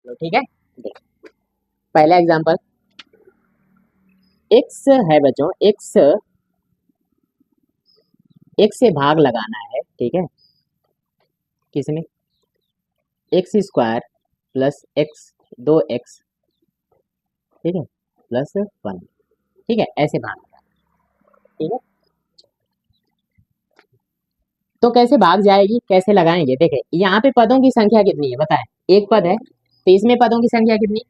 लो ठीक है। देखो पहला एग्जांपल, x है बच्चों, x से भाग लगाना है, ठीक है, किसमें, x square plus x, 2x, ठीक है, प्लस 1, ठीक है, ऐसे भाग लगाना, ठीक है। तो कैसे भाग जाएगी, कैसे लगाएंगे, देखें यहाँ पे पदों की संख्या कितनी है बताएं, एक पद है, तो इसमें पदों की संख्या कितनी,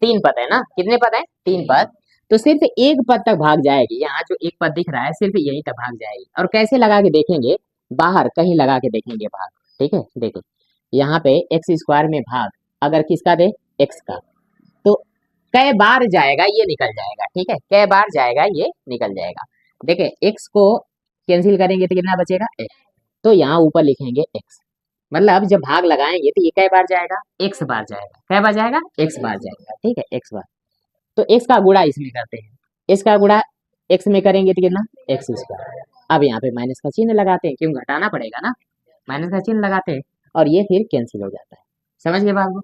3 पद है ना, कितने पद है, 3 पद, तो सिर्फ एक पद तक भाग जाएगी, यहाँ जो एक पद दिख रहा है सिर्फ यही तक भाग जाएगी। और कैसे लगा के देखेंगे, बाहर कहीं लगा के देखेंगे भाग, ठीक है। देखो यहाँ पे एक्स स्क्वायर में भाग अगर किसका दे, एक्स का, तो कै बार जाएगा ये निकल जाएगा, ठीक है, कै बार जाएगा ये निकल जाएगा। देखे एक्स को कैंसिल करेंगे तो कितना बचेगा, एक्स, तो यहाँ ऊपर लिखेंगे एक्स, मतलब जब भाग लगाएंगे तो ये कै बार जाएगा, एक्स बार जाएगा, कै बार जाएगा, एक्स बार जाएगा, ठीक है, एक्स बार। तो एक्स का गुणा इसमें करते हैं, एक्स का गुणा एक्स में करेंगे तो कितना, एक्स स्क्वायर। अब यहाँ पे माइनस का चिन्ह लगाते हैं, क्यों, घटाना पड़ेगा ना, माइनस का चिन्ह लगाते हैं और ये फिर कैंसिल हो जाता है, समझ गए बात को,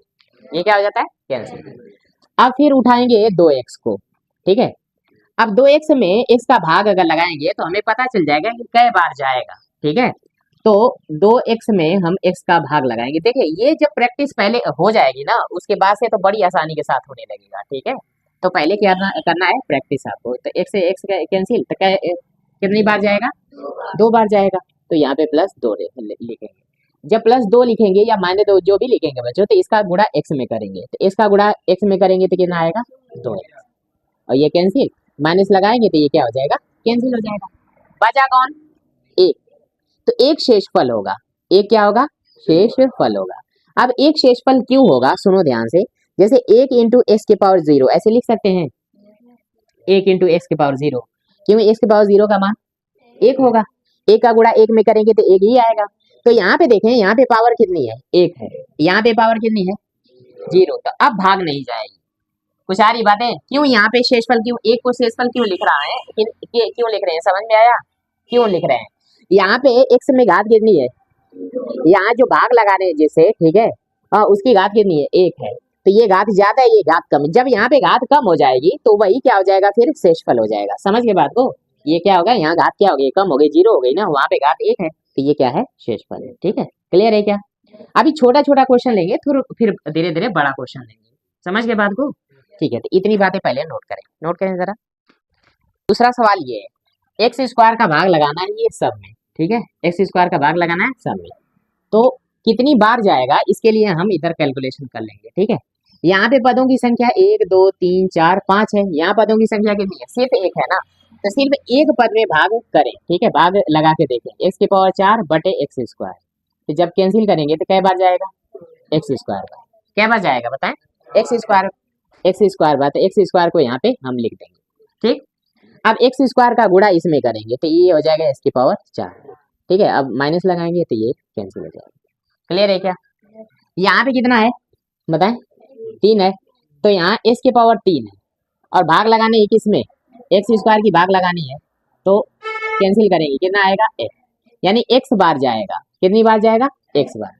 ये क्या हो जाता है, कैंसिल। अब फिर उठाएंगे 2x को, ठीक है, अब 2x में x का भाग अगर लगाएंगे तो हमें पता चल जाएगा कि कै बार जाएगा, ठीक है। तो 2x में हम x का भाग लगाएंगे, देखिए ये जब प्रैक्टिस पहले हो जाएगी ना उसके बाद से तो बड़ी आसानी के साथ होने लगेगा, ठीक है। तो पहले क्या करना है प्रैक्टिस आपको, तो x से x कैंसिल, तो कितनी बार जाएगा, 2 बार जाएगा, तो यहाँ पे +2 लिखेंगे। जब +2 लिखेंगे या -2 जो भी लिखेंगे बच्चों, तो इसका गुणा x में करेंगे, तो इसका गुणा x में करेंगे तो कितना आएगा, 2x, और ये कैंसिल, माइनस लगाएंगे तो ये क्या हो जाएगा, कैंसिल हो जाएगा, बचा कौन, एक, तो एक शेषफल होगा, एक क्या होगा, शेषफल होगा। अब एक शेषफल क्यों होगा, सुनो ध्यान से, जैसे 1 इंटू एक्स के पावर 0 ऐसे लिख सकते हैं, 1 इंटू एक्स के पावर 0, क्यों, एक्स के पावर 0 का मान 1 होगा, एक का गुणा एक में करेंगे तो एक ही आएगा। तो यहाँ पे देखें, यहाँ पे पावर कितनी है, 1 है, यहाँ पे पावर कितनी है, 0, तो अब भाग नहीं जाएगी, कुछ आ रही बातें, क्यों यहाँ पे शेषफल, क्यों एक को शेषफल क्यों लिख रहा है, क्यों लिख रहे हैं, समझ में आया, क्यों लिख रहे हैं, यहाँ पे x में घात कितनी है, यहाँ जो भाग लगा रहे हैं जिससे, ठीक है, और उसकी घात कितनी है, 1 है, तो ये घात ज्यादा है, ये घात कम है, जब यहाँ पे घात कम हो जाएगी तो वही क्या हो जाएगा, फिर शेषफल हो जाएगा, समझ गए बात को, ये क्या होगा, यहाँ घात क्या हो गई, कम हो गई, 0 हो गई ना, वहाँ पे घात 1 है, तो ये क्या है, शेषफल है, ठीक है, क्लियर है क्या। अभी छोटा छोटा क्वेश्चन लेंगे, फिर धीरे धीरे बड़ा क्वेश्चन लेंगे, समझ गए बात को, ठीक है, तो इतनी बातें पहले नोट करें जरा। दूसरा सवाल ये है, एक्स स्क्वायर का भाग लगाना है ये सब में, ठीक है, एक्स स्क्वायर का भाग लगाना है सब में, तो कितनी बार जाएगा इसके लिए हम इधर कैलकुलेशन कर लेंगे, ठीक है। यहाँ पे पदों की संख्या 1 2 3 4 5 है, यहाँ पदों की संख्या कितनी है, सिर्फ एक है ना, तो सिर्फ एक पद में भाग करें, ठीक है, भाग लगा के देखें, एक्स के पावर 4 बटे एक्स स्क्वायर, तो जब कैंसिल करेंगे तो कै बार जाएगा, एक्स स्क्वायर बार, कै बार जाएगा बताएं, एक्स स्क्वायर, एक्स स्क्वायर बात है, एक्स स्क्वायर को यहाँ पे हम लिख देंगे, ठीक। अब एक्स स्क्वायर का गुणा इसमें करेंगे तो ये हो जाएगा एक्स की पावर 4, ठीक है, अब माइनस लगाएंगे तो ये कैंसिल हो जाएगा, क्लियर है क्या। यहाँ पे कितना है बताएं, 3 है, तो यहाँ एक्स की पावर 3 है, और भाग लगाने एक इसमें एक्स स्क्वायर की भाग लगानी है, तो कैंसिल करेंगे कितना आएगा, एक्स, यानी एक्स बार जाएगा, कितनी बार जाएगा, एक्स बार।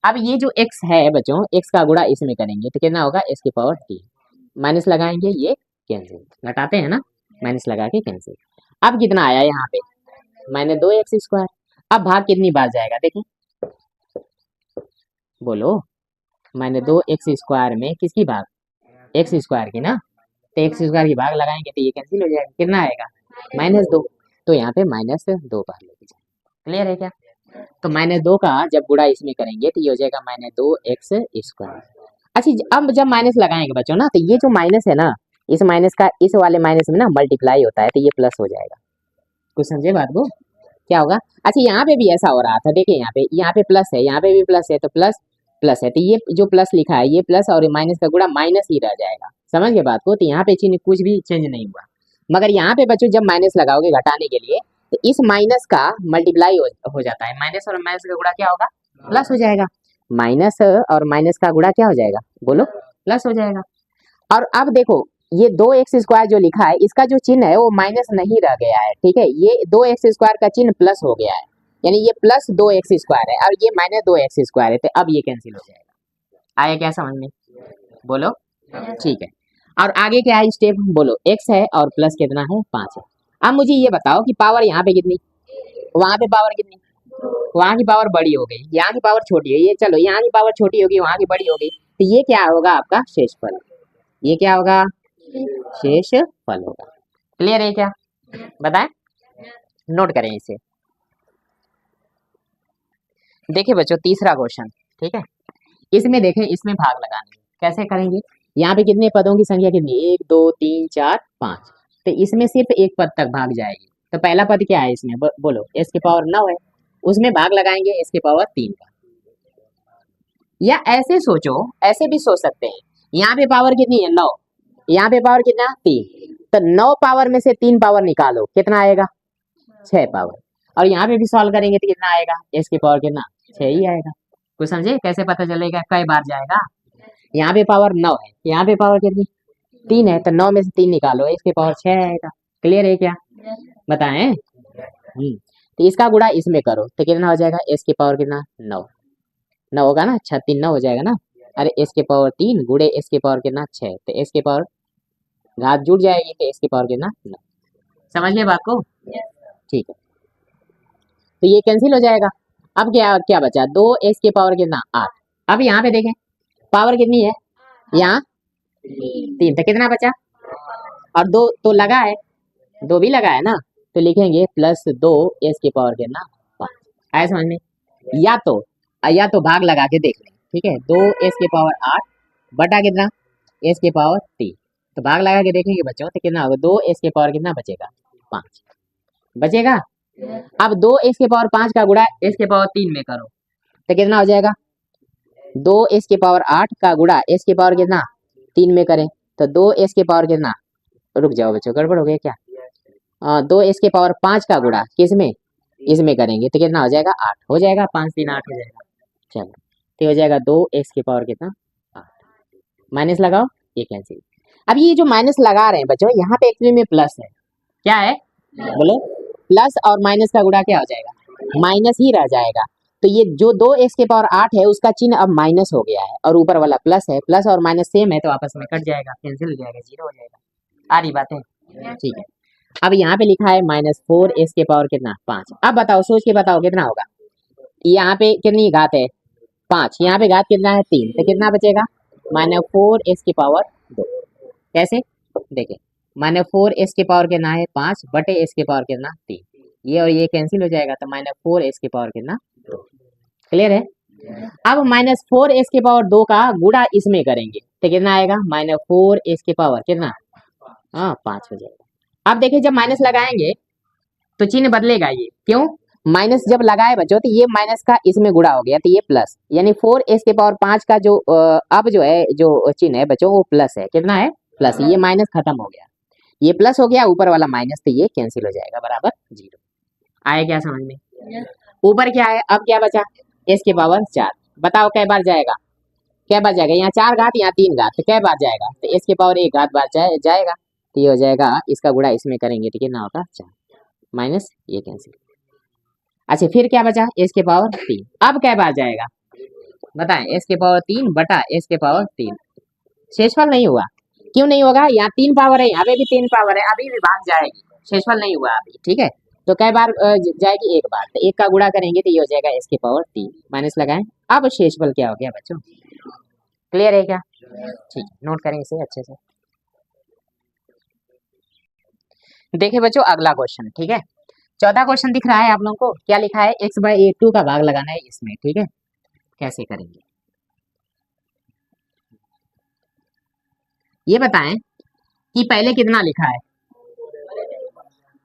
अब ये जो एक्स है बच्चों, एक्स का गुणा इसमें करेंगे तो कितना होगा, एक्स की पावर 3, माइनस लगाएंगे ये कैंसिल, घटाते हैं ना, माइनस लगा के कैंसिल। अब कितना आया यहाँ पे, -2x², अब भाग कितनी बार जाएगा देखें, बोलो, -2x² में किसकी भाग, एक्स स्क्वायर की ना, तो एक्स स्क्वायर की भाग लगाएंगे तो ये कैंसिल हो जाएगा, कितना आएगा, -2, तो यहाँ पे -2 बार लेके जाए, क्लियर है क्या। तो -2 का जब गुणा इसमें करेंगे तो ये हो जाएगा -2x²। अच्छा अब जब माइनस लगाएंगे बच्चों ना, तो ये जो माइनस है ना, इस माइनस का इस वाले माइनस में ना मल्टीप्लाई होता है, तो ये प्लस हो जाएगा, कुछ समझे बात को, क्या होगा। अच्छा यहाँ पे भी ऐसा हो रहा था, देखिए यहाँ पे प्लस है, यहाँ पे भी प्लस है, तो प्लस प्लस है, तो ये जो प्लस लिखा है ये प्लस और माइनस का गुणा माइनस ही रह जाएगा, समझ गए बात को, तो यहाँ पे चिन्ह कुछ भी चेंज नहीं हुआ। मगर यहाँ पे बच्चों जब माइनस लगाओगे घटाने के लिए, तो इस माइनस का मल्टीप्लाई हो जाता है, माइनस और माइनस का गुणा क्या होगा, प्लस हो जाएगा, माइनस और माइनस का गुणा क्या हो जाएगा, बोलो, प्लस हो जाएगा। और अब देखो ये 2x² जो लिखा है इसका जो चिन्ह है वो माइनस नहीं रह गया है, ठीक है, ये 2x² का चिन्ह प्लस हो गया है, यानी ये +2x² है और ये -2x² है, तो अब ये कैंसिल हो जाएगा, आया क्या समझ में? बोलो। ठीक है। और आगे क्या है स्टेप बोलो। एक्स है और प्लस कितना है 5 है। अब मुझे ये बताओ कि पावर यहाँ पे कितनी, वहां पे पावर कितनी, वहां की पावर बड़ी हो गई, यहाँ की पावर छोटी है, ये चलो यहाँ की पावर छोटी होगी वहां की बड़ी होगी, तो ये क्या होगा आपका शेषफल। ये क्या होगा? शेषफल होगा। क्लियर है क्या? बताएं, नोट करें इसे। देखिए बच्चों तीसरा क्वेश्चन, ठीक है, इसमें देखें, इसमें भाग लगाने कैसे करेंगे। यहाँ पे कितने पदों की संख्या कितनी, 1 2 3 4 5, तो इसमें सिर्फ एक पद तक भाग जाएगी। तो पहला पद क्या है इसमें बोलो, एस के पावर 9 है, उसमें भाग लगाएंगे एस के पावर 3 का। या ऐसे सोचो, ऐसे भी सोच सकते हैं, यहाँ पे पावर कितनी है 9, यहाँ पे पावर कितना 3, तो 9 पावर में से 3 पावर निकालो, कितना आएगा 6 पावर। और यहाँ पे भी सॉल्व करेंगे तो कितना आएगा, एस के पावर कितना 6 ही आएगा। कुछ समझे कैसे पता चलेगा कई बार जाएगा। यहाँ पे पावर 9 है, यहाँ पे पावर कितनी 3 है, तो 9 में से 3 निकालो, इसके पावर 6 आएगा। क्लियर है क्या? बताएं। तो इसका गुणा इसमें करो तो कितना हो जाएगा, एस के पावर कितना 9, 9 होगा ना, 6 3 9 हो जाएगा ना। अरे एस के पावर 3 गुणे एस के पावर कितना 6, तो एस के पावर घात जुड़ जाएगी, तो एस के पावर कितना 9। समझ लिया बात को? ठीक है, तो ये कैंसिल हो जाएगा। अब क्या क्या बचा, 2 एस के पावर कितना 8। अब यहाँ पे देखें पावर कितनी है, यहाँ 3, तो कितना बचा, और 2 तो लगा है, 2 भी लगा है ना, तो लिखेंगे प्लस 2 एस के पावर कितना 5। आया समझ में? या तो भाग लगा के देख लें, ठीक है, 2 एस के पावर 8 बटा कितना एस के पावर 3, तो भाग लगा के देखेंगे बच्चों तो कितना होगा, 2 एस के पावर कितना बचेगा 5 बचेगा। अब 2 एस के पावर 5 का गुणा एस के पावर 3 में करो तो कितना हो जाएगा, 2 एस के पावर 8 का गुणा एस के पावर कितना 3 में करें तो 2 एस के पावर कितना, रुक जाओ बच्चों गड़बड़ हो गया क्या, 2 एस के पावर 5 का गुणा किसमें, इसमें करेंगे तो कितना हो जाएगा 8 हो जाएगा, 5 3 8 हो जाएगा। चलो तो हो जाएगा 2 एक्स की पावर कितना 8, माइनस लगाओ, ये कैंसिल। अब ये जो माइनस लगा रहे हैं बच्चों यहाँ पे एक्चुअली में प्लस है, क्या है बोलो, प्लस और माइनस का गुणा क्या हो जाएगा, माइनस ही रह जाएगा। तो ये जो 2 एक्स के पावर 8 है उसका चिन्ह अब माइनस हो गया है और ऊपर वाला प्लस है, प्लस और माइनस सेम है तो आपस में कट जाएगा, कैंसिल हो जाएगा, 0 हो जाएगा। आ रही बात है? ठीक है। अब यहाँ पे लिखा है -4 एक्स के पावर कितना 5। अब बताओ सोच के बताओ कितना होगा, यहाँ पे कितनी घात है 5, यहाँ पे घात कितना है 3, तो कितना बचेगा -4 एक्स की पावर 2। कैसे देखिए, -4 एक्स की पावर कितना है 5 बटे एक्स की पावर कितना 3, ये और ये कैंसिल हो जाएगा तो -4 एक्स की पावर कितना 2। क्लियर है? अब -4 एक्स की पावर 2 का गुणा इसमें करेंगे तो कितना आएगा, -4 एक्स की पावर कितना 5 हो जाएगा। अब देखिए जब माइनस लगाएंगे तो चिन्ह बदलेगा, ये क्यों, माइनस जब लगाए बच्चों तो ये माइनस का इसमें गुणा हो गया तो ये प्लस, यानी 4 एस के पावर 5 का जो अब जो है जो चिन्ह है बच्चों वो प्लस है, कितना है प्लस, ये माइनस खत्म हो गया, ये प्लस हो गया, ऊपर वाला माइनस, तो ये कैंसिल हो जाएगा बराबर 0। आया क्या समझ में? ऊपर क्या है, अब क्या बचा एस के पावर 4, बताओ कै बार जाएगा, कै बार जाएगा, यहाँ 4 घात यहाँ 3 घात, तो कै बार जाएगा, तो एस के पावर 1 घात बार जाएगा, तो ये हो जाएगा, इसका गुणा इसमें करेंगे तो कितना होगा 4, माइनस ये कैंसिल। अच्छा फिर क्या बचा एस के पावर 3, अब कै बार जाएगा बताएं, एस के पावर 3 बटा एस के पावर 3, शेषफल नहीं हुआ, क्यों नहीं होगा, यहाँ 3 पावर है, यहाँ पे भी 3 पावर है, अभी भी भाग जाएगी, शेषफल नहीं हुआ अभी, ठीक है, तो कै बार जाएगी, एक बार, तो 1 का गुणा करेंगे तो ये हो जाएगा एस के पावर 3, माइनस लगाएं। अब शेषफल क्या हो गया बच्चों, क्लियर है क्या? ठीक, नोट करें इसे अच्छे से। देखिए बच्चों अगला क्वेश्चन, ठीक है, 14 क्वेश्चन दिख रहा है आप लोगों को, क्या लिखा है x/a2 का भाग लगाना है इसमें, ठीक है, कैसे करेंगे ये बताएं कि पहले कितना लिखा है।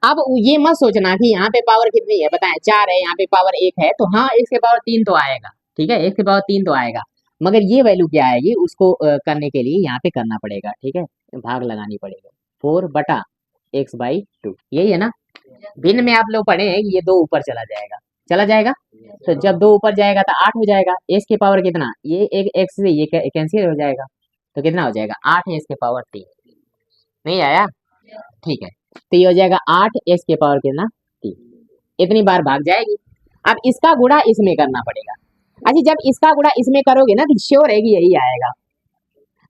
अब ये मत सोचना कि यहाँ पे पावर कितनी है, बताएं 4 है, यहाँ पे पावर 1 है, तो हाँ x के पावर 3 तो आएगा, ठीक है, x के पावर 3 तो आएगा, मगर ये वैल्यू क्या आएगी उसको करने के लिए यहाँ पे करना पड़ेगा, ठीक है, भाग लगानी पड़ेगा, 4 बटा x/2, यही है ना। भिन्न में आप लोग पढ़े हैं कि ये 2 ऊपर चला जाएगा, चला जाएगा, तो जब 2 ऊपर जाएगा तो 8 हो जाएगा, एस के पावर कितना, ये एक एक्स से ये कैंसिल हो जाएगा, तो कितना हो जाएगा 8 एस के पावर 3, नहीं आया, ठीक है, तो ये हो जाएगा 8 एस के पावर कितना 3, इतनी बार भाग जाएगी। अब इसका गुणा इसमें करना पड़ेगा, अच्छा जब इसका गुणा इसमें करोगे ना तो श्योर है कि यही आएगा।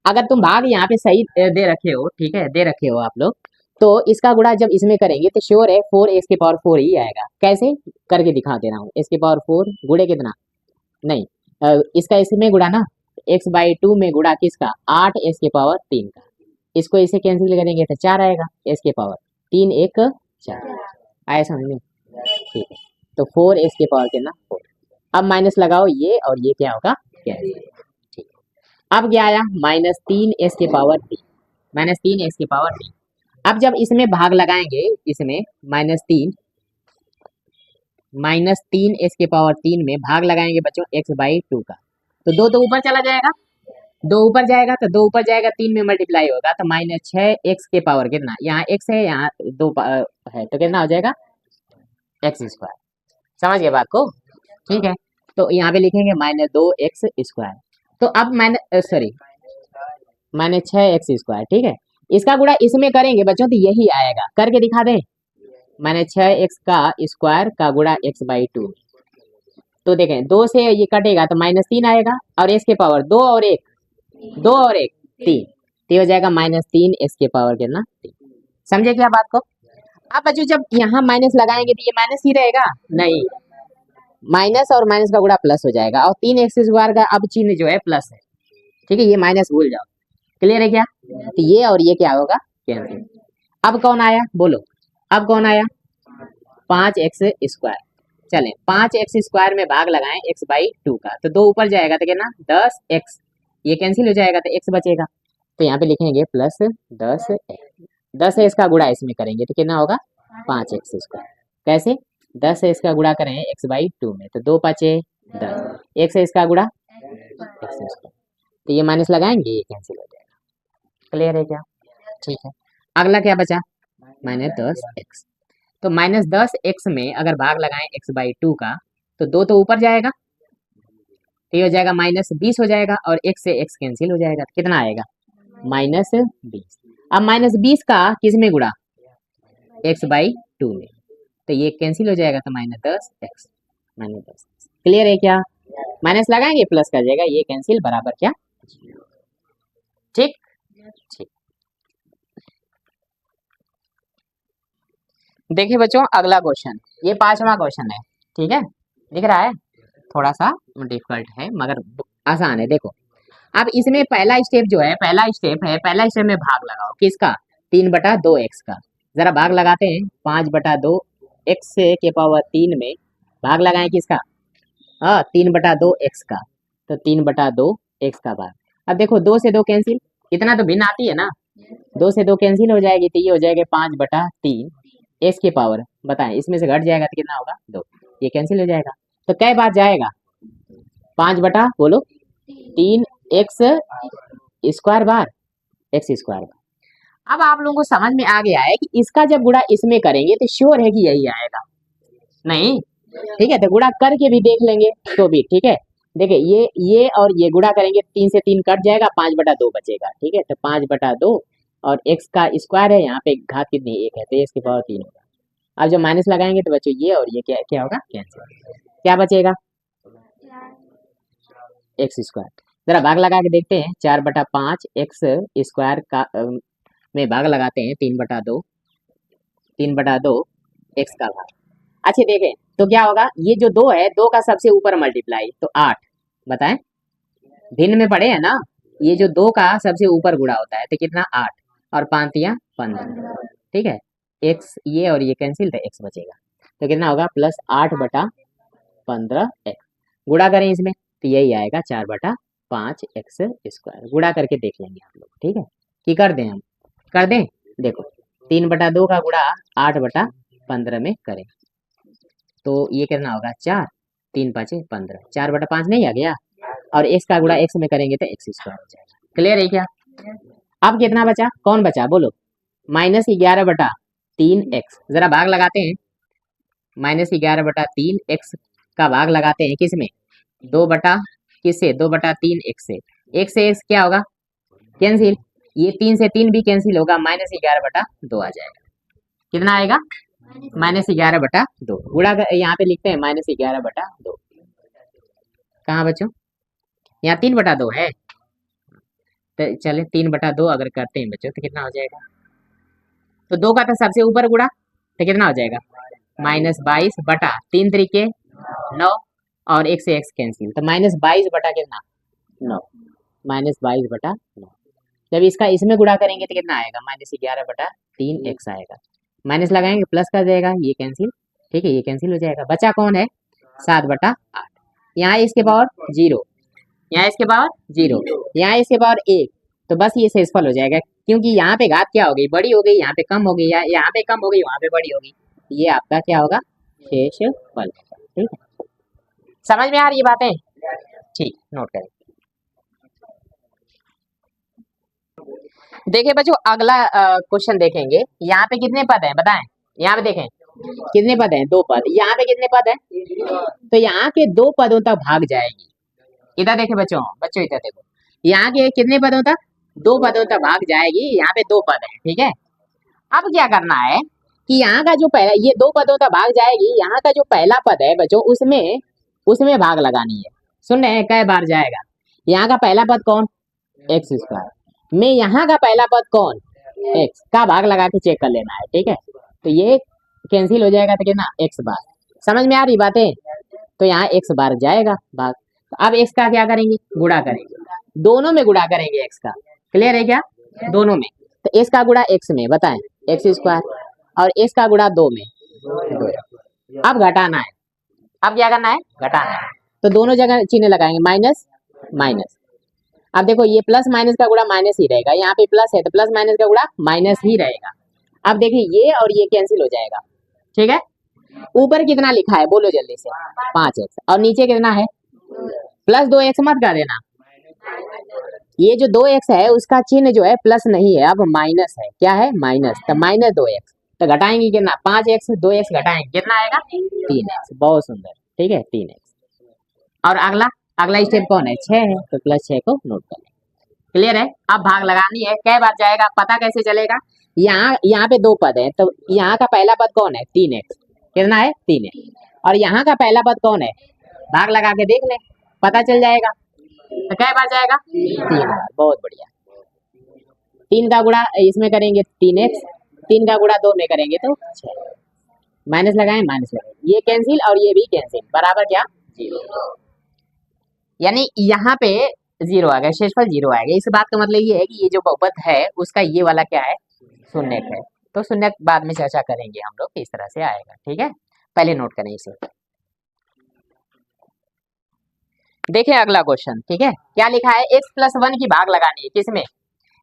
अगर तुम भाग यहाँ पे सही दे रखे हो, ठीक है, दे रखे हो आप लोग, तो इसका गुणा जब इसमें करेंगे तो श्योर है 4 x⁴ ही आएगा। कैसे करके दिखा दे रहा हूँ, x⁴ गुणे कितना, नहीं इसका इसमें गुणा ना, x/2 में गुणा किसका, 8 x⁴ का। इसको इसे कैंसिल करेंगे तो 4 आएगा, x⁴ 3 1 4 आया समझ में, ठीक है। तो 4 x⁴ कितना 4। अब माइनस लगाओ ये और ये क्या होगा कैंसिल, ठीक है। अब क्या आया -3 x⁴ 3, -3 x⁴ 3। अब जब इसमें भाग लगाएंगे, इसमें -3 x⁴ 3 में भाग लगाएंगे बच्चों x/2 का, तो दो तो ऊपर चला जाएगा, दो ऊपर जाएगा तो दो ऊपर जाएगा, 3 में मल्टीप्लाई होगा तो -6 x⁴ कितना, यहाँ x है यहाँ 2 है तो कितना हो जाएगा x²। समझ गए बात को, ठीक है। तो यहाँ पे लिखेंगे -2x²। तो अब सॉरी -6x², ठीक है। इसका गुणा इसमें करेंगे बच्चों तो यही आएगा, करके दिखा दें, -6x² का गुणा x/2। तो देखें 2 से ये कटेगा तो -3 आएगा, और x⁴ 2 और 1 2 और 1 3, तो हो जाएगा -3 x⁴ कितना 3। समझे क्या बात को। अब बच्चों जब यहाँ माइनस लगाएंगे तो ये माइनस ही रहेगा, नहीं माइनस और माइनस का गुणा प्लस हो जाएगा, और 3x² का अब चिन्ह जो है प्लस है, ठीक है, ये माइनस भूल जाओ, क्लियर है क्या। तो ये और ये क्या होगा कैंसिल। अब कौन आया बोलो, अब कौन आया 5x²। चलें 5x² में भाग लगाएं x/2 का, तो 2 ऊपर जाएगा तो कितना 10x, ये कैंसिल हो जाएगा तो x बचेगा, तो यहाँ पे लिखेंगे प्लस 10x। 10 का गुणा इसमें करेंगे तो कितना होगा 5x²। कैसे 10 का गुणा करें x/2 में तो 2 5 10, x इसका गुणा x², तो ये माइनस लगाएंगे ये कैंसिल हो जाएगा, क्लियर है क्या, ठीक है। अगला क्या बचा -10x, तो -10x में अगर भाग लगाएं x/2 का, तो 2 तो ऊपर जाएगा तो ये हो जाएगा -20 हो जाएगा, और x से x कैंसिल हो जाएगा, तो कितना आएगा -20। अब -20 का किस में गुणा x/2 में, तो ये कैंसिल हो जाएगा तो -10x, क्लियर है क्या। माइनस लगाएंगे प्लस कर जाएगा, ये कैंसिल बराबर क्या, ठीक ठीक। देखिए बच्चों अगला क्वेश्चन, ये 5वां क्वेश्चन है, ठीक है, दिख रहा है, थोड़ा सा डिफिकल्ट है मगर आसान है। देखो अब इसमें पहला स्टेप जो है, पहला स्टेप में भाग लगाओ किसका 3/2x का। जरा भाग लगाते हैं 5/2 x⁴ में भाग लगाएं किसका, हाँ 3/2x का, तो 3/2x का भाग। अब देखो 2 से 2 कैंसिल, इतना तो भिन्न आती है ना, 2 से 2 कैंसिल हो जाएगी, तो ये हो जाएगा 5/3 x⁴, बताएं इसमें से घट जाएगा तो कितना होगा 2, ये कैंसिल हो जाएगा, तो कै बार जाएगा 5/बोलो 3x² बार x²। अब आप लोगों को समझ में आ गया है कि इसका जब गुणा इसमें करेंगे तो श्योर है कि यही आएगा, नहीं ठीक है, तो गुणा करके भी देख लेंगे तो भी ठीक है। देखिए ये और ये गुणा करेंगे 3 से 3 कट जाएगा, 5/2 बचेगा, ठीक है, तो 5/2 और x का स्क्वायर है, यहाँ पे घात कितनी 1 है तो x⁴ 3 होगा। अब जब माइनस लगाएंगे तो बच्चों ये और ये क्या क्या होगा कैंसिल, क्या बचेगा x²। जरा भाग लगा के देखते हैं 4/5 x² का में भाग लगाते हैं 3/2 x का भाग। अच्छे देखें तो क्या होगा, ये जो 2 है 2 का सबसे ऊपर मल्टीप्लाई तो 8, बताएं भिन्न में पढ़े है ना, ये जो 2 का सबसे ऊपर गुणा होता है तो कितना 8 और 5 या 15, ठीक है, x ये और ये कैंसिल तो x बचेगा, तो कितना होगा +8/15x। गुणा करें इसमें तो यही आएगा 4/5 x²। गुणा करके देख लेंगे आप लोग, ठीक है, कि कर दें हम, कर दें। देखो 3/2 का गुणा 8/15 में करें तो ये कितना होगा 4, 3 5 15, 4/5 नहीं आ गया, और x का गुणा x में करेंगे तो x² हो जाएगा, क्लियर है क्या। अब कितना बचा, कौन बचा बोलो -11/3x। जरा भाग लगाते हैं -11/3x का भाग लगाते हैं किसमें 2/3x से, x से x क्या होगा कैंसिल, ये 3 से 3 भी कैंसिल होगा, -11/2 आ जाएगा, कितना आएगा -11/2। गुणा यहाँ पे लिखते हैं -11/2, कहाँ बच्चों, यहाँ 3/2 है, तो चले 3/2 अगर करते हैं बच्चों तो कितना हो जाएगा, तो 2 का तो सबसे ऊपर गुणा, तो कितना हो जाएगा -22/3 3 और 1 से x कैंसिल, तो -22 बटा कितना 9, -22/9। जब इसका इसमें गुणा करेंगे तो कितना आएगा -11/3x आएगा, माइनस लगाएंगे प्लस कर देगा, ये कैंसिल, ठीक है, ये कैंसिल हो जाएगा, बचा कौन है 7/8। यहाँ इसके पावर 0, यहाँ इसके पावर 0, यहाँ इसके पावर 1, तो बस ये शेषफल हो जाएगा, क्योंकि यहाँ पे घात क्या हो गई, बड़ी हो गई, यहाँ पे कम हो गई, यहाँ पे कम हो गई, वहाँ पे बड़ी हो गई, ये आपका क्या होगा शेषफल, ठीक है, समझ में आ रही है बातें, ठीक, नोट करें। देखिए बच्चों अगला क्वेश्चन देखेंगे, यहाँ पे कितने पद हैं बताएं, यहाँ पे देखें कितने पद हैं, 2 पद, यहाँ पे कितने पद हैं, तो यहाँ के 2 पदों तक भाग जाएगी, इधर देखे बच्चों, बच्चों इधर देखो, यहाँ के कितने पदों तक, 2 पदों तक भाग जाएगी, यहाँ पे 2 पद है, ठीक है। अब क्या करना है कि यहाँ का जो पहला, ये 2 पदों तक भाग जाएगी, यहाँ का जो पहला पद है बच्चों उसमें भाग लगानी है, सुन रहे हैं कै बार जाएगा, यहाँ का पहला पद कौन x², में यहाँ का पहला पद कौन x का भाग लगा के चेक कर लेना है, ठीक है, तो ये कैंसिल हो जाएगा, तो कितना x बार, समझ में आ रही बातें, तो यहाँ x बार जाएगा भाग, तो अब x का क्या करेंगे, गुणा करेंगे, दोनों में गुणा करेंगे x का, क्लियर है क्या, दोनों में, तो x का गुणा x में बताएं x² और x का गुणा 2 में 2, अब घटाना है, अब क्या करना है घटाना है, तो दोनों जगह चिन्ह लगाएंगे माइनस माइनस, अब देखो ये प्लस माइनस का गुणा माइनस ही रहेगा, यहाँ पे प्लस है तो प्लस माइनस का गुणा माइनस ही रहेगा, अब देखिए ये और ये कैंसिल हो जाएगा, ठीक है, ऊपर कितना लिखा है बोलो जल्दी से 5x, और नीचे कितना है प्लस 2x मत कर देना, ये जो 2x है उसका चिन्ह जो है प्लस नहीं है, अब माइनस है, क्या है माइनस, तो -2x, तो घटाएंगे कितना 5x 2x घटाएंगे कितना आएगा 3x, बहुत सुंदर, ठीक है 3x। और अगला स्टेप कौन है 6 है, तो +6 को नोट कर लें, क्लियर है। अब भाग लगानी है, कै बार जाएगा पता कैसे चलेगा, यहाँ पे 2 पद है, तो यहाँ का पहला पद कौन है 3x, कितना है 3x, और यहाँ का पहला पद कौन है, भाग लगा के देख ले पता चल जाएगा, तो कै बार जाएगा 3 बार, बहुत बढ़िया, 3 का गुणा इसमें करेंगे 3x, 3 का गुणा 2 में करेंगे तो 6, माइनस लगाएं माइनस लगाएं, ये कैंसिल और ये भी कैंसिल, बराबर क्या 0, यानी यहाँ पे 0 आ गया, शेषफल 0 आ गया, इस बात का मतलब ये है कि ये जो बहुपद है उसका ये वाला क्या है शून्य है, तो शून्य बाद में चर्चा करेंगे हम लोग इस तरह से आएगा, ठीक है, पहले नोट करें इसे। देखिए अगला क्वेश्चन, ठीक है, क्या लिखा है x+1 की भाग लगानी है, किसमें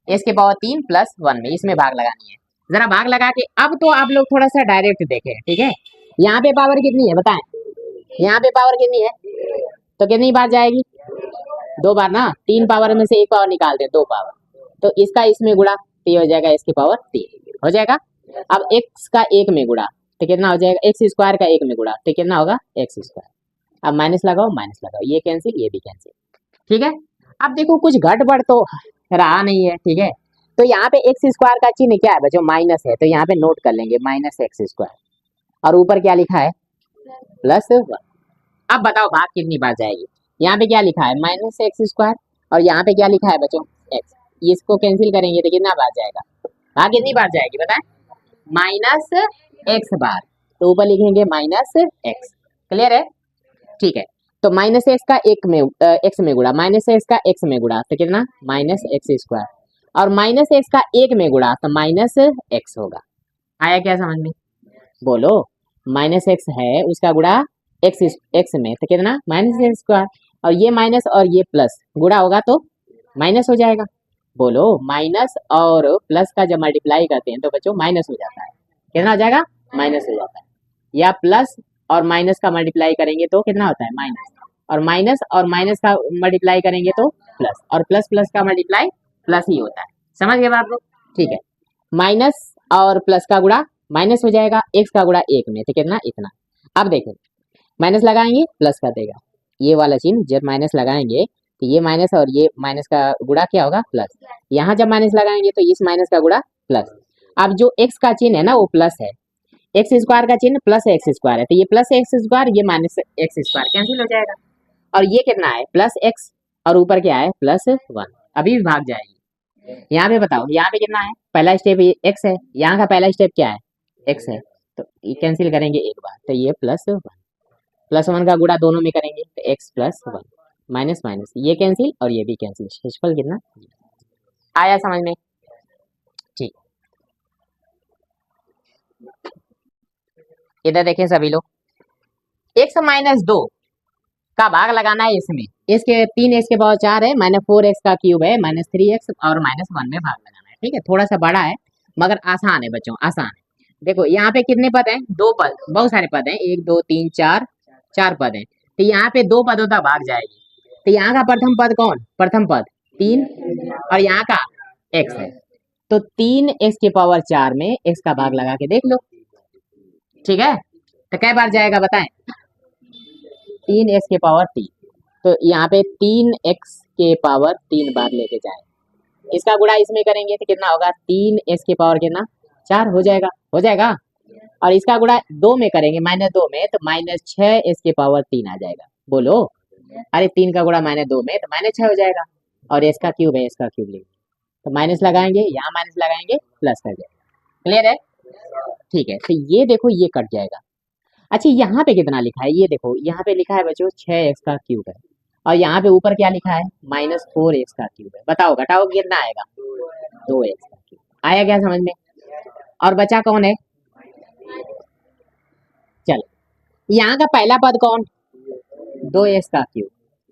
x के पावर 3 + 1 में, इसमें भाग लगानी है, जरा भाग लगा के, अब तो आप लोग थोड़ा सा डायरेक्ट देखें, ठीक है, यहाँ पे पावर कितनी है बताएं, यहाँ पे पावर कितनी है, तो कितनी बार जाएगी 2 बार ना, 3 पावर में से 1 पावर निकाल दे 2 पावर, तो इसका इसमें गुणा, तो ये हो जाएगा x की पावर 3 हो जाएगा, अब x का 1 में गुणा तो कितना हो जाएगा, x² का 1 में गुणा तो कितना होगा x², अब माइनस लगाओ ये कैंसिल ये भी कैंसिल, ठीक है। अब देखो कुछ गड़बड़ तो रहा नहीं है, ठीक है, तो यहाँ पे x² का चिन्ह क्या है बच्चों माइनस है, तो यहाँ पे नोट कर लेंगे -x², और ऊपर क्या लिखा है +1, अब बताओ भाग कितनी बार जाएगी, यहाँ पे क्या लिखा है -x² और यहाँ पे क्या लिखा है बच्चों x, इसको कैंसिल करेंगे तो कितना बार जाएगा, भाग कितनी बार जाएगी बताएं -x बार, तो ऊपर लिखेंगे -x, क्लियर है, ठीक है, तो -x का x में गुणा, -x का x में गुणा तो कितना -x², और -x का 1 में गुणा तो -x होगा, आया क्या समझ में, बोलो -x है उसका गुणा x में तो कितना -x², और ये माइनस और ये प्लस गुणा होगा तो माइनस हो जाएगा, बोलो माइनस और प्लस का जब मल्टीप्लाई करते हैं तो बच्चों माइनस हो जाता है, कितना हो जाएगा माइनस हो जाता है, या प्लस और माइनस का मल्टीप्लाई करेंगे तो कितना होता है माइनस और माइनस का मल्टीप्लाई करेंगे तो प्लस, और प्लस प्लस का मल्टीप्लाई प्लस ही होता है, समझ गए बात लोग, ठीक है, माइनस और प्लस का गुणा माइनस हो जाएगा, x का गुणा 1 में तो कितना इतना, अब देखो माइनस लगाएंगे प्लस कर देगा, ये वाला चिन्ह जब माइनस लगाएंगे तो ये माइनस और ये माइनस का गुणा क्या होगा प्लस, यहाँ जब माइनस लगाएंगे तो इस माइनस का गुणा प्लस, अब जो x का चिन्ह है ना वो प्लस है, x² का चिन्ह प्लस x² है, तो ये प्लस x², ये माइनस x² कैंसिल हो जाएगा, और ये कितना है प्लस एक्स, और ऊपर क्या है प्लस 1, अभी भी भाग जाएगी। यहाँ पे बताओ, यहाँ पे कितना है, पहला स्टेप एक्स है, यहाँ का पहला स्टेप क्या है एक्स है, तो ये कैंसिल करेंगे एक बार, तो ये +1, +1 का गुणा दोनों में करेंगे तो x +1, माइनस माइनस ये कैंसिल और ये भी कैंसिल, शेषफल कितना आया समझ में। ठीक, इधर देखें सभी लोग, x-2 का भाग लगाना है इसमें, इसके 3x के पावर 4 है, -4x का क्यूब है, -3x और -1 में भाग लगाना है। ठीक है, थोड़ा सा बड़ा है मगर आसान है बच्चों, आसान है। देखो यहाँ पे कितने पद हैं, 2 पद, बहुत सारे पद हैं, 1 2 3 4, 4 पद हैं, तो यहाँ पे 2 पदों तक भाग जाएगी। तो यहाँ का प्रथम पद कौन, प्रथम पद 3 और यहाँ का x है, तो 3x के पावर 4 में x का भाग लगा के देख लो। ठीक है, तो कै बार जाएगा बताएं, 3x के पावर 3, तो यहाँ पे 3x के पावर 3 बार लेके जाए, इसका गुणा इसमें करेंगे तो कितना होगा, 3x के पावर कितना 4 हो जाएगा, हो जाएगा, और इसका गुणा 2 में करेंगे, -2 में, तो -6x के पावर 3 आ जाएगा। बोलो, अरे 3 का गुणा -2 में तो -6 हो जाएगा, और इसका क्यूब है, इसका क्यूब लेंगे तो माइनस लगाएंगे, यहाँ माइनस लगाएंगे प्लस कर जाएगा। क्लियर है, ठीक है, तो ये देखो ये कट जाएगा। अच्छा यहाँ पे कितना लिखा है, ये देखो यहाँ पे लिखा है बच्चों 6x का क्यूब है, और यहाँ पे ऊपर क्या लिखा है -4x का क्यूब है, बताओ घटाओ कितना आएगा, 2x का क्यूब आया क्या समझ में। और बचा कौन है, चलो यहाँ का पहला पद कौन, 2x का क्यूब,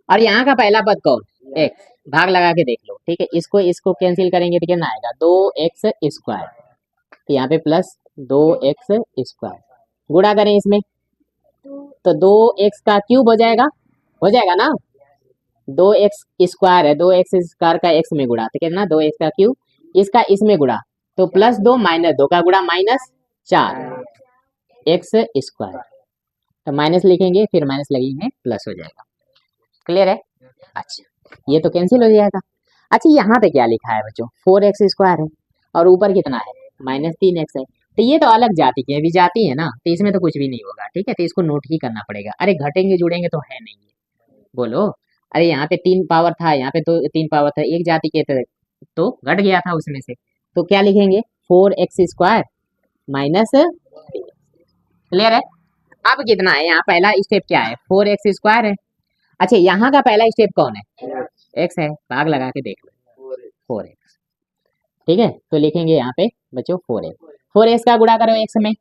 और यहाँ का पहला पद कौन x, भाग लगा के देख लो। ठीक है, इसको इसको कैंसिल करेंगे तो कितना आएगा 2x², तो यहाँ पे +2x², गुणा करें इसमें तो 2x का क्यूब हो जाएगा ना, 2x² है, 2x² का x में गुणा तो कितना 2x का क्यूब, इसका इसमें गुणा तो +2 -2 का गुणा -4x², तो माइनस लिखेंगे फिर माइनस लगेंगे प्लस हो जाएगा। क्लियर है, अच्छा ये तो कैंसिल हो जाएगा। अच्छा यहाँ पे क्या लिखा है बच्चों, 4x² है और ऊपर कितना है -3x है, तो ये तो अलग जाति की है, भी जाती है ना, तो इसमें तो कुछ भी नहीं होगा। ठीक है, तो इसको नोट ही करना पड़ेगा। अरे घटेंगे जुड़ेंगे तो है नहीं है, बोलो, अरे यहाँ पे 3 पावर था, यहाँ पे तो 3 पावर था, एक जाति के तो घट गया था उसमें से, तो क्या लिखेंगे 4x² -3। क्लियर है, अब कितना है, यहाँ पहला स्टेप क्या है 4x² है। अच्छा यहाँ का पहला स्टेप कौन है, x है, भाग लगा के देख लो 4x। ठीक है, तो लिखेंगे यहाँ पे बच्चों 4x का गुणा करो x में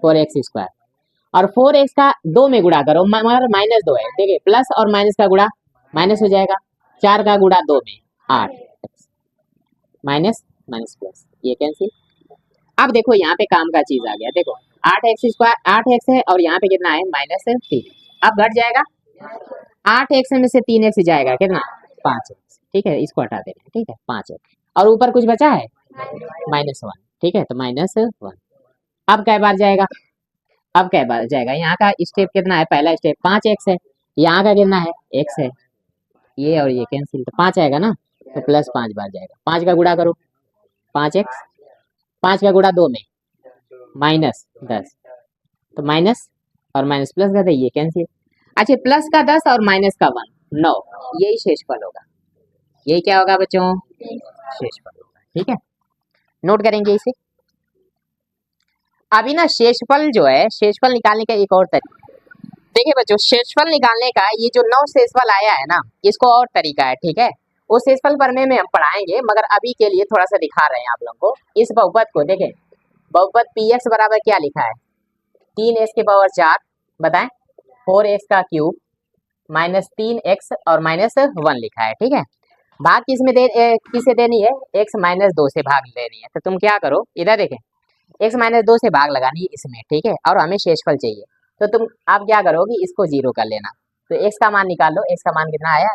4x², और 4x का 2 में गुणा करो, मगर -2 है, देखिए प्लस और माइनस का गुणा माइनस हो जाएगा, 4 का गुणा 2 में 8, माइनस माइनस प्लस ये कैंसिल। अब देखो यहाँ पे काम का चीज आ गया, देखो 8x है और यहाँ पे कितना है -3, अब घट जाएगा, 8x में से 3x जाएगा कितना 5x। ठीक है, इसको हटा देना, ठीक है 5x, और ऊपर कुछ बचा है -1। ठीक है, तो -1, अब कै बार जाएगा, अब कै बार जाएगा, यहाँ का स्टेप कितना है, पहला स्टेप 5x है, यहाँ का कितना है x है, ये और ये कैंसिल, तो 5 आएगा ना, तो +5 बार जाएगा, 5 का गुणा करो 5x, 5 का गुणा 2 में -10, तो माइनस और माइनस प्लस का, ये कैंसिल। अच्छा प्लस का 10 और माइनस का 1 9, यही शेषफल होगा, यही क्या होगा बच्चों शेषफल होगा। ठीक है, नोट करेंगे इसे। अभी ना शेषफल जो है, शेषफल निकालने का एक और तरीका, देखिए बच्चों शेषफल निकालने का ये जो 9 शेषफल आया है ना, इसको और तरीका है। ठीक है, वो शेषफल पढ़ने में हम पढ़ाएंगे, मगर अभी के लिए थोड़ा सा दिखा रहे हैं आप लोगों को। इस बहुपद को देखें, बहुपद px बराबर क्या लिखा है 3x के पावर 4, बताएं 4x का क्यूब -3x और -1 लिखा है। ठीक है, भाग किसे देनी है, x -2 से भाग लेनी है, तो तुम क्या करो, इधर देखें x -2 से भाग लगानी है इसमें। ठीक है, और हमें शेषफल चाहिए, तो तुम आप क्या करोगे, इसको 0 कर लेना, तो x का मान निकाल लो, x का मान कितना आया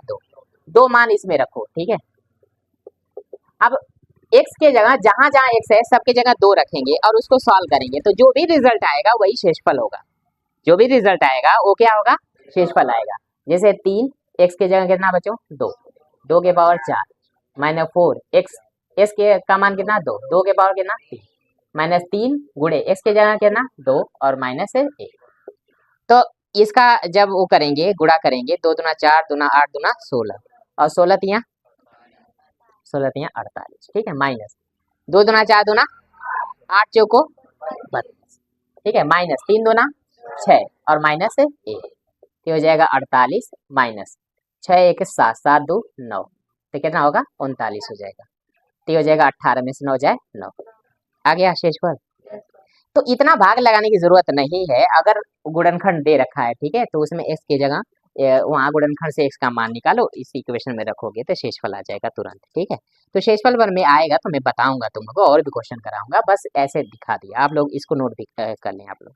2 मान इसमें रखो। ठीक है, अब x के जगह जहां जहां x है सबके जगह 2 रखेंगे और उसको सॉल्व करेंगे, तो जो भी रिजल्ट आएगा वही शेषफल होगा, जो भी रिजल्ट आएगा वो क्या होगा शेषफल आएगा। जैसे 3 x के जगह कितना बच्चों 2 के पावर 4 -4 x के का मान कितना 2 के पावर कितना 3 -3 गुणे x के जगह कितना 2 और -1, तो इसका जब वो करेंगे गुणा करेंगे, 2 दूना 4 दूना 8 दूना 16 और 16 तिया 48, ठीक है, माइनस 2 दूना 4 दूना 8 चौको 32, ठीक है, माइनस 3 दूना 6 और माइनस 1, तो हो जाएगा 48 माइनस 6 1 7 7 2 9, तो कितना होगा 39 हो जाएगा। तो हो जाएगा 18 में से 9 जाए 9, आ गया शेषफल। तो इतना भाग लगाने की जरूरत नहीं है, अगर गुणनखंड दे रखा है, ठीक है, तो उसमें x की जगह वहाँ गुणनखंड से x का मान निकालो, इस इक्वेशन में रखोगे तो शेषफल आ जाएगा तुरंत, ठीक है। तो शेषफल पर में आएगा तो मैं बताऊंगा तुम लोगों को, और भी क्वेश्चन कराऊंगा, बस ऐसे दिखा दिया, आप लोग इसको नोट भी कर लें आप लोग।